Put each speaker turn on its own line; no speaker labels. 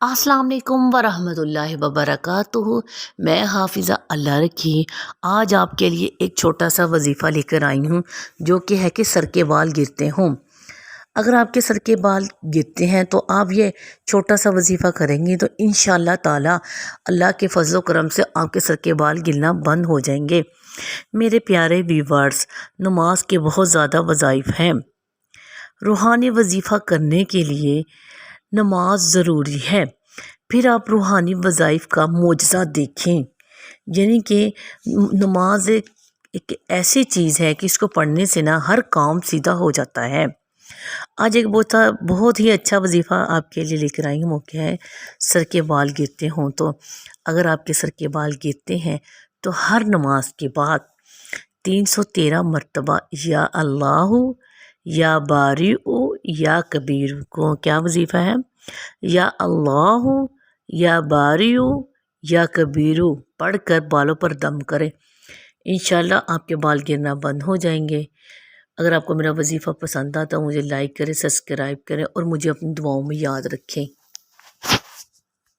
अस्सलाम वालेकुम वरहमतुल्लाहि वबरकातुहू। मैं हाफिज़ा अल्लाह रखी आज आपके लिए एक छोटा सा वजीफ़ा लेकर आई हूँ, जो कि है कि सर के बाल गिरते हों। अगर आपके सर के बाल गिरते हैं तो आप ये छोटा सा वजीफ़ा करेंगे तो इंशाअल्लाह ताला अल्लाह के फजल व करम से आपके सर के बाल गिरना बंद हो जाएंगे। मेरे प्यारे व्यूअर्स, नमाज के बहुत ज़्यादा वज़ाइफ हैं। रूहानी वजीफ़ा करने के लिए नमाज ज़रूरी है। फिर आप रूहानी वज़ाइफ का मोजज़ा देखें, यानी कि नमाज एक ऐसी चीज़ है कि इसको पढ़ने से ना हर काम सीधा हो जाता है। आज एक बहुत ही अच्छा वजीफ़ा आपके लिए लेकर आई हूँ, वो क्या है, सर के बाल गिरते हों तो अगर आपके सर के बाल गिरते हैं तो हर नमाज के बाद 313 मरतबा या अल्लाहु या बारिउ या कबीर को क्या वजीफ़ा है, या अल्लाहु या बारिउ या कबीरू पढ़कर बालों पर दम करें। इंशाल्लाह आपके बाल गिरना बंद हो जाएंगे। अगर आपको मेरा वजीफ़ा पसंद आता तो मुझे लाइक करें, सब्सक्राइब करें और मुझे अपनी दुआओं में याद रखें।